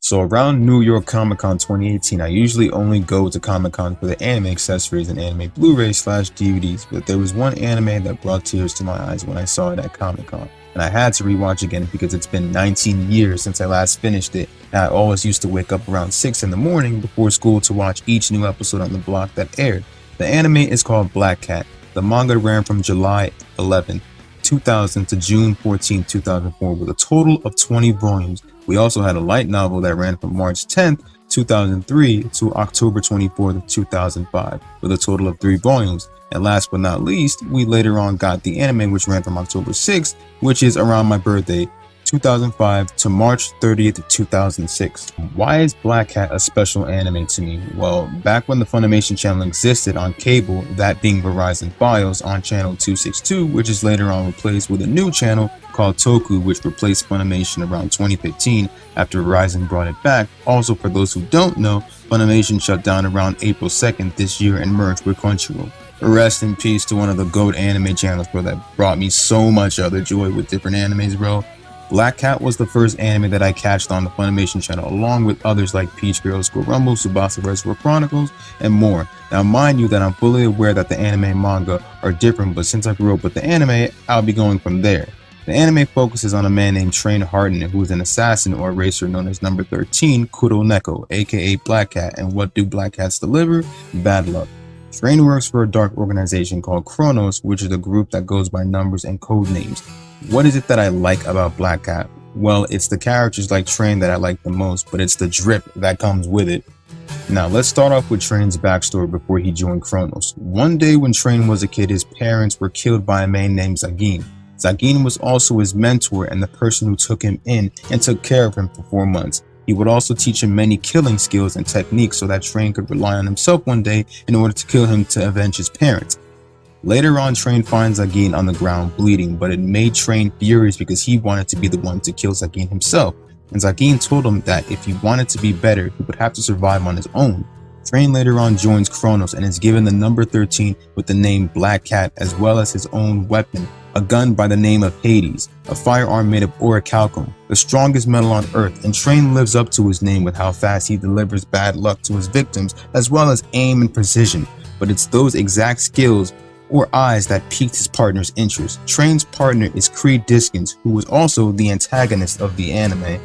So around New York Comic Con 2018, I usually only go to Comic Con for the anime accessories and anime Blu-rays/DVDs, but there was one anime that brought tears to my eyes when I saw it at Comic Con. And I had to rewatch again because it's been 19 years since I last finished it, and I always used to wake up around 6 in the morning before school to watch each new episode on the block that aired. The anime is called Black Cat. The manga ran from July 11, 2000 to June 14, 2004 with a total of 20 volumes. We also had a light novel that ran from March 10th, 2003 to October 24th, 2005 with a total of 3 volumes. And last but not least, we later on got the anime, which ran from October 6th, which is around my birthday, 2005 to March 30th, 2006. Why is Black Cat a special anime to me? Well, back when the Funimation channel existed on cable, that being Verizon Files on channel 262, which is later on replaced with a new channel called Toku, which replaced Funimation around 2015 after Verizon brought it back. Also, for those who don't know, Funimation shut down around April 2nd this year and merged with Crunchyroll. Rest in peace to one of the GOAT anime channels, bro, that brought me so much other joy with different animes, bro. Black Cat was the first anime that I catched on the Funimation channel, along with others like Peach Girl, School Rumble, Tsubasa Reservoir Chronicles, and more. Now, mind you that I'm fully aware that the anime and manga are different, but since I grew up with the anime, I'll be going from there. The anime focuses on a man named Train Harden, who is an assassin or racer known as Number 13, Kuroneko, aka Black Cat. And what do Black Cats deliver? Bad luck. Train works for a dark organization called Kronos, which is a group that goes by numbers and code names. What is it that I like about Black Cat? Well, it's the characters like Train that I like the most, but it's the drip that comes with it. Now, let's start off with Train's backstory before he joined Kronos. One day when Train was a kid, his parents were killed by a man named Zagin. Zagin was also his mentor and the person who took him in and took care of him for 4 months. He would also teach him many killing skills and techniques so that Train could rely on himself one day in order to kill him to avenge his parents. Later on, Train finds Zagin on the ground bleeding, but it made Train furious because he wanted to be the one to kill Zagin himself. And Zagin told him that if he wanted to be better, he would have to survive on his own. Train later on joins Kronos and is given the number 13 with the name Black Cat, as well as his own weapon, a gun by the name of Hades, a firearm made of orichalcum, the strongest metal on Earth, and Train lives up to his name with how fast he delivers bad luck to his victims, as well as aim and precision. But it's those exact skills or eyes that piqued his partner's interest. Train's partner is Creed Diskins, who was also the antagonist of the anime.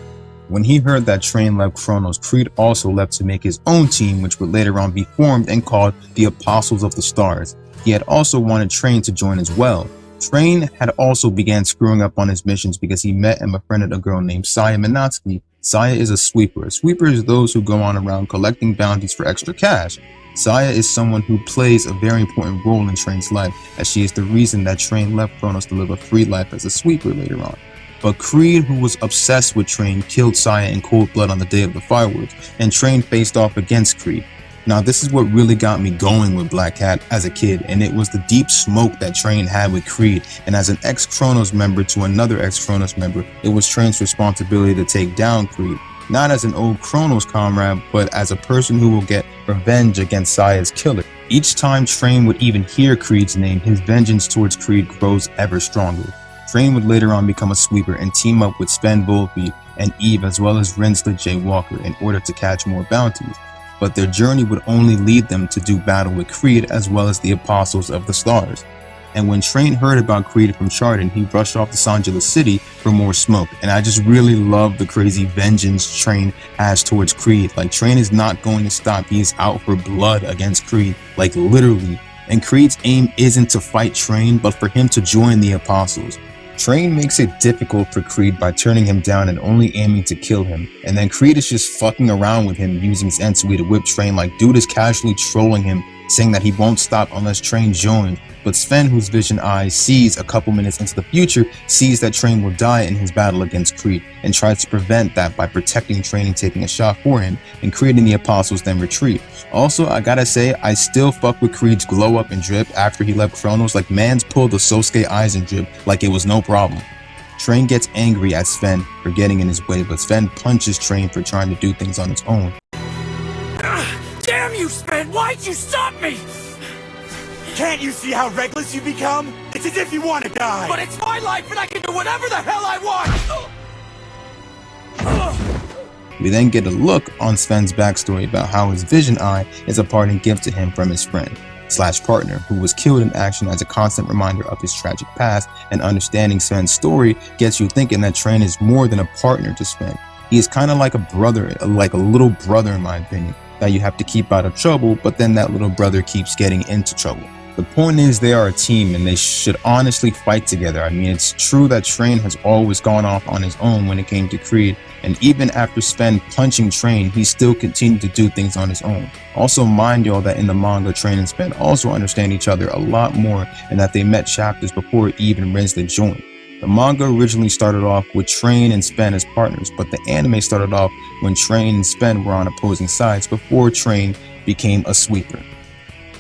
When he heard that Train left Kronos, Creed also left to make his own team, which would later on be formed and called the Apostles of the Stars. He had also wanted Train to join as well. Train had also began screwing up on his missions because he met and befriended a girl named Saya Minatsky. Saya is a sweeper. A sweeper is those who go on around collecting bounties for extra cash. Saya is someone who plays a very important role in Train's life, as she is the reason that Train left Kronos to live a free life as a sweeper later on. But Creed, who was obsessed with Train, killed Saya in cold blood on the day of the fireworks, and Train faced off against Creed. Now, this is what really got me going with Black Cat as a kid, and it was the deep smoke that Train had with Creed. And as an ex-Kronos member to another ex-Kronos member, it was Train's responsibility to take down Creed. Not as an old Kronos comrade, but as a person who will get revenge against Saya's killer. Each time Train would even hear Creed's name, his vengeance towards Creed grows ever stronger. Train would later on become a sweeper and team up with Sven Volpe and Eve, as well as Rinslet J. Walker, in order to catch more bounties. But their journey would only lead them to do battle with Creed as well as the Apostles of the Stars. And when Train heard about Creed from Chardon, he rushed off to Sanjala City for more smoke. And I just really love the crazy vengeance Train has towards Creed. Like, Train is not going to stop. He is out for blood against Creed, like literally. And Creed's aim isn't to fight Train, but for him to join the Apostles. Train makes it difficult for Creed by turning him down and only aiming to kill him. And then Creed is just fucking around with him using his Ensui to whip Train. Like, dude is casually trolling him, saying that he won't stop unless Train joins. But Sven, whose vision eye sees a couple minutes into the future, sees that Train will die in his battle against Creed and tries to prevent that by protecting Train and taking a shot for him, and Creed and the Apostles then retreat. Also, I gotta say, I still fuck with Creed's glow up and drip after he left Kronos. Like, man's pulled the Sosuke eyes and drip like it was no problem. Train gets angry at Sven for getting in his way, but Sven punches Train for trying to do things on his own. Damn you, Sven! Why'd you stop me? Can't you see how reckless you become? It's as if you want to die. But it's my life and I can do whatever the hell I want! We then get a look on Sven's backstory about how his vision eye is a parting gift to him from his friend / partner who was killed in action as a constant reminder of his tragic past, and understanding Sven's story gets you thinking that Train is more than a partner to Sven. He is kind of like a brother, like a little brother in my opinion, that you have to keep out of trouble, but then that little brother keeps getting into trouble. The point is they are a team and they should honestly fight together. I mean, it's true that Train has always gone off on his own when it came to Creed, and even after Sven punching Train, he still continued to do things on his own. Also mind y'all that in the manga, Train and Sven also understand each other a lot more, and that they met chapters before even Rinslet joined. The manga originally started off with Train and Sven as partners, but the anime started off when Train and Sven were on opposing sides before Train became a sweeper.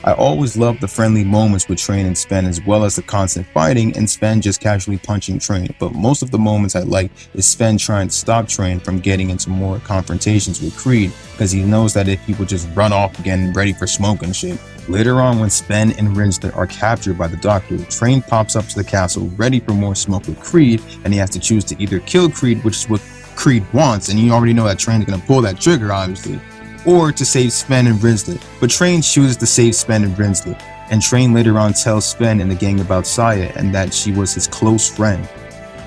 I always loved the friendly moments with Train and Sven, as well as the constant fighting and Sven just casually punching Train, but most of the moments I like is Sven trying to stop Train from getting into more confrontations with Creed, because he knows that if he would just run off again ready for smoke and shit. Later on, when Sven and Rinslet are captured by the Doctor, Train pops up to the castle ready for more smoke with Creed, and he has to choose to either kill Creed, which is what Creed wants, and you already know that Train's gonna pull that trigger obviously, or to save Sven and Rinslet, but Train chooses to save Sven and Rinslet, and Train later on tells Sven and the gang about Saya and that she was his close friend.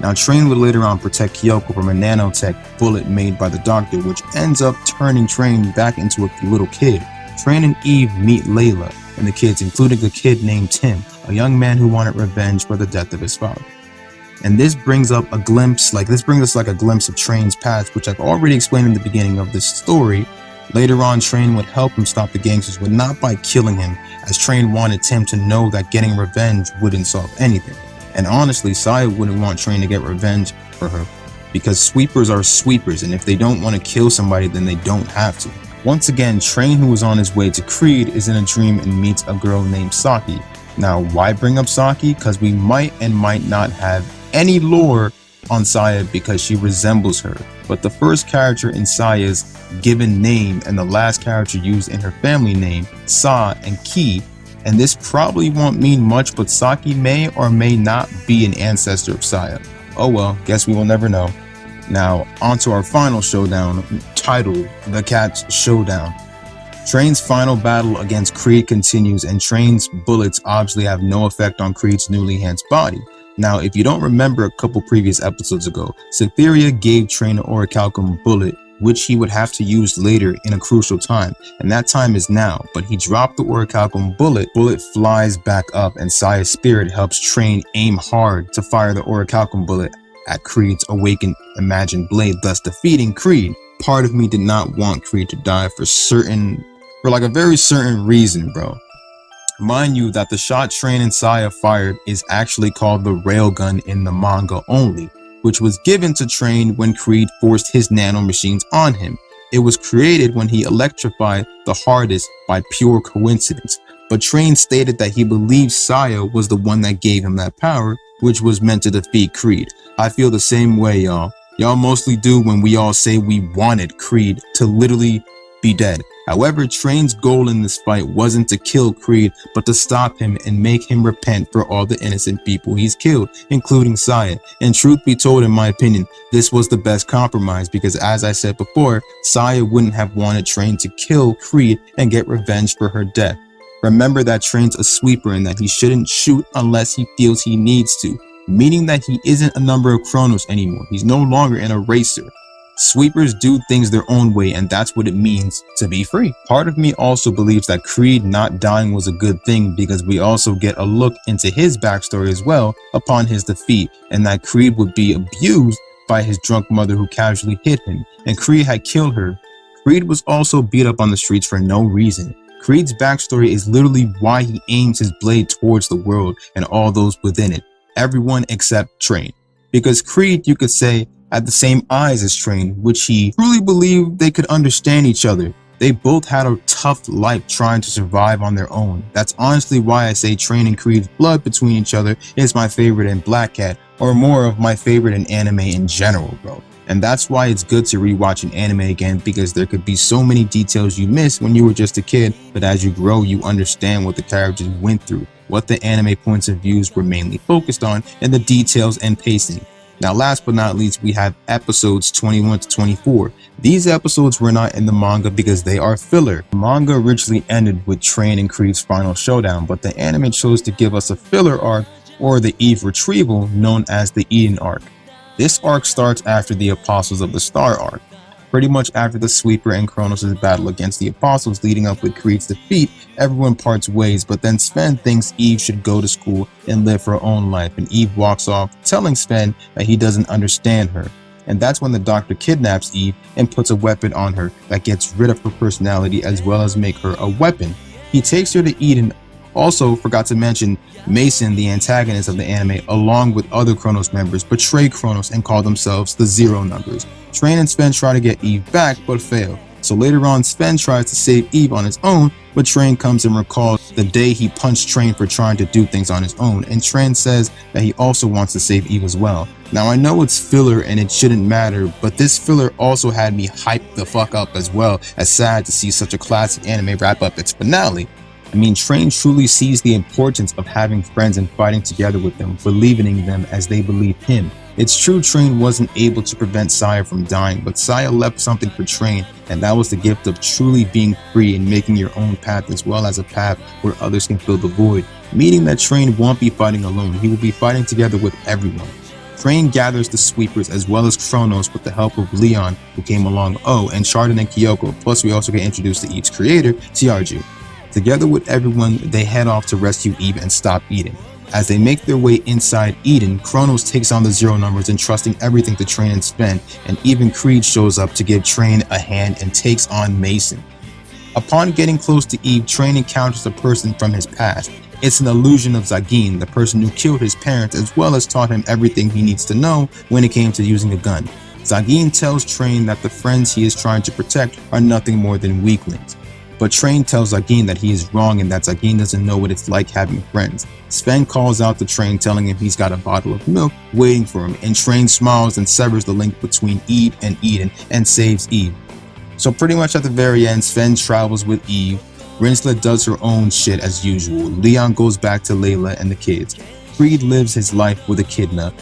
Now Train would later on protect Kyoko from a nanotech bullet made by the Doctor, which ends up turning Train back into a little kid. Train and Eve meet Layla and the kids, including a kid named Tim, a young man who wanted revenge for the death of his father. And this brings us a glimpse of Train's past, which I've already explained in the beginning of this story. Later on, Train would help him stop the gangsters, but not by killing him, as Train wanted Tim to know that getting revenge wouldn't solve anything. And honestly, Saya wouldn't want Train to get revenge for her, because sweepers are sweepers, and if they don't want to kill somebody, then they don't have to. Once again, Train, who is on his way to Creed, is in a dream and meets a girl named Saki. Now, why bring up Saki? Because we might and might not have any lore on Saya because she resembles her, but the first character in Saya's given name and the last character used in her family name, Sa and Ki, and this probably won't mean much, but Saki may or may not be an ancestor of Saya. Oh well, guess we will never know. Now, onto our final showdown, titled The Cat's Showdown. Train's final battle against Creed continues, and Train's bullets obviously have no effect on Creed's newly enhanced body. Now, if you don't remember a couple previous episodes ago, Cytherea gave Train an orichalcum bullet, which he would have to use later in a crucial time, and that time is now, but he dropped the orichalcum bullet flies back up, and Saya's spirit helps Train aim hard to fire the orichalcum bullet at Creed's awakened imagined blade, thus defeating Creed. Part of me did not want Creed to die for like a very certain reason, bro. Mind you that the shot Train and Saya fired is actually called the railgun in the manga only, which was given to Train when Creed forced his nanomachines on him. It was created when he electrified the hardest by pure coincidence, but Train stated that he believed Saya was the one that gave him that power, which was meant to defeat Creed. I feel the same way, y'all. Y'all mostly do when we all say we wanted Creed to literally be dead. However, Train's goal in this fight wasn't to kill Creed, but to stop him and make him repent for all the innocent people he's killed, including Saya. And truth be told, in my opinion, this was the best compromise, because as I said before, Saya wouldn't have wanted Train to kill Creed and get revenge for her death. Remember that Train's a sweeper and that he shouldn't shoot unless he feels he needs to, meaning that he isn't a number of Chronos anymore. He's no longer an eraser. Sweepers do things their own way, and that's what it means to be free. Part of me also believes that Creed not dying was a good thing, because we also get a look into his backstory as well upon his defeat, and that Creed would be abused by his drunk mother who casually hit him, and Creed had killed her. Creed was also beat up on the streets for no reason. Creed's backstory is literally why he aims his blade towards the world and all those within it, everyone except Train. Because Creed, you could say, had the same eyes as Train, which he truly believed they could understand each other. They both had a tough life trying to survive on their own. That's honestly why I say Train and Creed's blood between each other is my favorite in Black Cat, or more of my favorite in anime in general, bro. And that's why it's good to rewatch an anime again, because there could be so many details you missed when you were just a kid, but as you grow, you understand what the characters went through, what the anime points of views were mainly focused on, and the details and pacing. Now, last but not least, we have episodes 21 to 24. These episodes were not in the manga because they are filler. The manga originally ended with Train and Creed's final showdown, but the anime chose to give us a filler arc, or the Eve retrieval, known as the Eden arc. This arc starts after the Apostles of the Star arc, pretty much after the Sweeper and Kronos' battle against the Apostles leading up with Creed's defeat. Everyone parts ways, but then Sven thinks Eve should go to school and live her own life, and Eve walks off, telling Sven that he doesn't understand her. And that's when the doctor kidnaps Eve and puts a weapon on her that gets rid of her personality as well as make her a weapon. He takes her to Eden. Also, forgot to mention, Mason, the antagonist of the anime, along with other Kronos members, betray Kronos and call themselves the Zero Numbers. Train and Sven try to get Eve back, but fail. So later on, Sven tries to save Eve on his own, but Train comes and recalls the day he punched Train for trying to do things on his own, and Train says that he also wants to save Eve as well. Now, I know it's filler and it shouldn't matter, but this filler also had me hyped the fuck up as well, as sad to see such a classic anime wrap up its finale. I mean, Train truly sees the importance of having friends and fighting together with them, believing in them as they believe him. It's true Train wasn't able to prevent Saya from dying, but Saya left something for Train, and that was the gift of truly being free and making your own path, as well as a path where others can fill the void, meaning that Train won't be fighting alone. He will be fighting together with everyone. Train gathers the Sweepers as well as Kronos with the help of Leon, who came along, and Chardon and Kyoko, plus we also get introduced to Eve's creator, Tiarju. Together with everyone, they head off to rescue Eve and stop Eden. As they make their way inside Eden, Kronos takes on the Zero Numbers, entrusting everything to Train and Sven, and even Creed shows up to give Train a hand and takes on Mason. Upon getting close to Eve, Train encounters a person from his past. It's an illusion of Zagin, the person who killed his parents as well as taught him everything he needs to know when it came to using a gun. Zagin tells Train that the friends he is trying to protect are nothing more than weaklings. But Train tells Zagin that he is wrong and that Zagin doesn't know what it's like having friends. Sven calls out to Train, telling him he's got a bottle of milk waiting for him, and Train smiles and severs the link between Eve and Eden and saves Eve. So pretty much at the very end, Sven travels with Eve, Rinslet does her own shit as usual, Leon goes back to Layla and the kids, Creed lives his life with Echidna,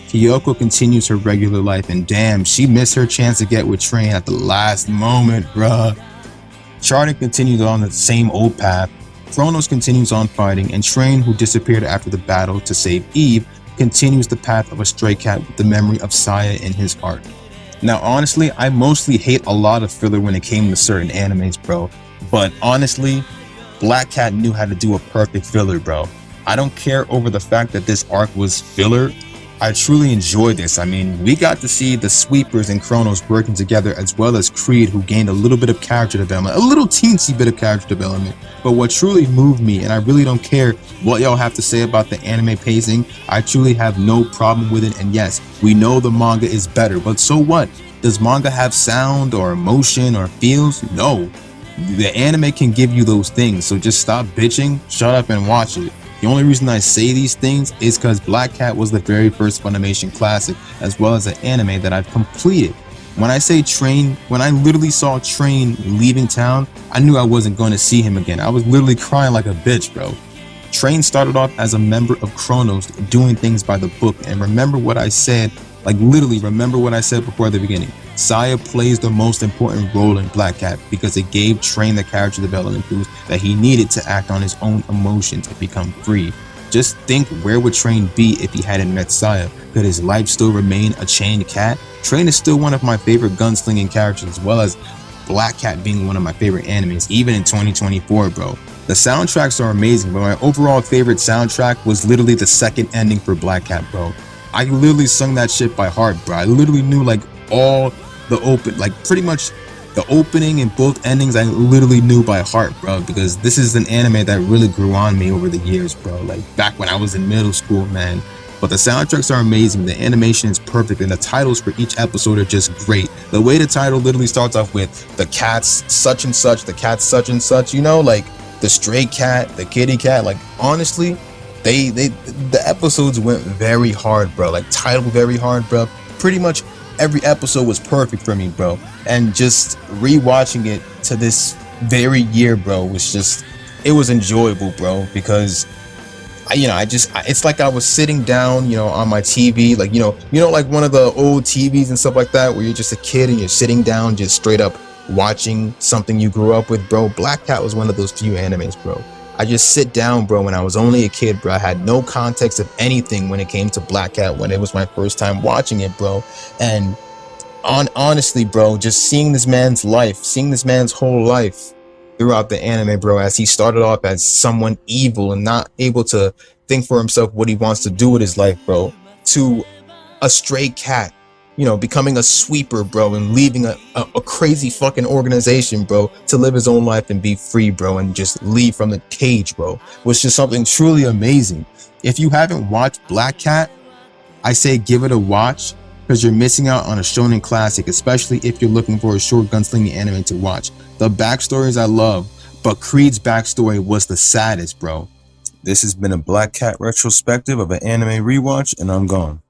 Kyoko continues her regular life, and damn, she missed her chance to get with Train at the last moment, bruh. Chardon continues on the same old path, Kronos continues on fighting, and Train, who disappeared after the battle to save Eve, continues the path of a stray cat with the memory of Saya in his heart. Now honestly, I mostly hate a lot of filler when it came to certain animes, bro, but honestly, Black Cat knew how to do a perfect filler, bro. I don't care over the fact that this arc was filler. I truly enjoyed this. I mean, we got to see the Sweepers and Kronos working together, as well as Creed, who gained a little bit of character development, a little teensy bit of character development. But what truly moved me, and I really don't care what y'all have to say about the anime pacing, I truly have no problem with it. And yes, we know the manga is better, but so what? Does manga have sound or emotion or feels? No. The anime can give you those things, so just stop bitching, shut up and watch it. The only reason I say these things is because Black Cat was the very first Funimation classic, as well as an anime that I've completed. When I say Train, when I literally saw Train leaving town, I knew I wasn't going to see him again. I was literally crying like a bitch, bro. Train started off as a member of Kronos, doing things by the book, and remember what I said, like literally remember what I said before the beginning. Saya plays the most important role in Black Cat because it gave Train the character development boost that he needed to act on his own emotions and become free. Just think, where would Train be if he hadn't met Saya? Could his life still remain a chained cat? Train is still one of my favorite gunslinging characters, as well as Black Cat being one of my favorite animes, even in 2024, bro. The soundtracks are amazing, but my overall favorite soundtrack was literally the second ending for Black Cat, bro. I literally sung that shit by heart, bro. I literally knew like all the pretty much the opening and both endings I literally knew by heart, bro, because this is an anime that really grew on me over the years, bro, like back when I was in middle school, man. But the soundtracks are amazing, the animation is perfect, and the titles for each episode are just great. The way the title literally starts off with the cats such and such, the cats such and such, you know, like the stray cat, the kitty cat, like honestly, the episodes went very hard, bro, like titled very hard, bro. Pretty much every episode was perfect for me, bro, and just rewatching it to this very year, bro, was just, it was enjoyable, bro, because it's like I was sitting down, on my TV, like, like one of the old TVs and stuff like that, where you're just a kid and you're sitting down, just straight up watching something you grew up with, bro. Black Cat was one of those few animes, bro. I just sit down, bro, when I was only a kid, bro. I had no context of anything when it came to Black Cat, when it was my first time watching it, bro. And honestly, bro, just seeing this man's life, seeing this man's whole life throughout the anime, bro, as he started off as someone evil and not able to think for himself what he wants to do with his life, bro, to a stray cat, becoming a sweeper, bro, and leaving a crazy fucking organization, bro, to live his own life and be free, bro, and just leave from the cage, bro, was just something truly amazing. If you haven't watched Black Cat, I say give it a watch, because you're missing out on a shonen classic, especially if you're looking for a short gunslinging anime to watch. The backstories I love, but Creed's backstory was the saddest, bro. This has been a Black Cat retrospective of an anime rewatch, and I'm gone.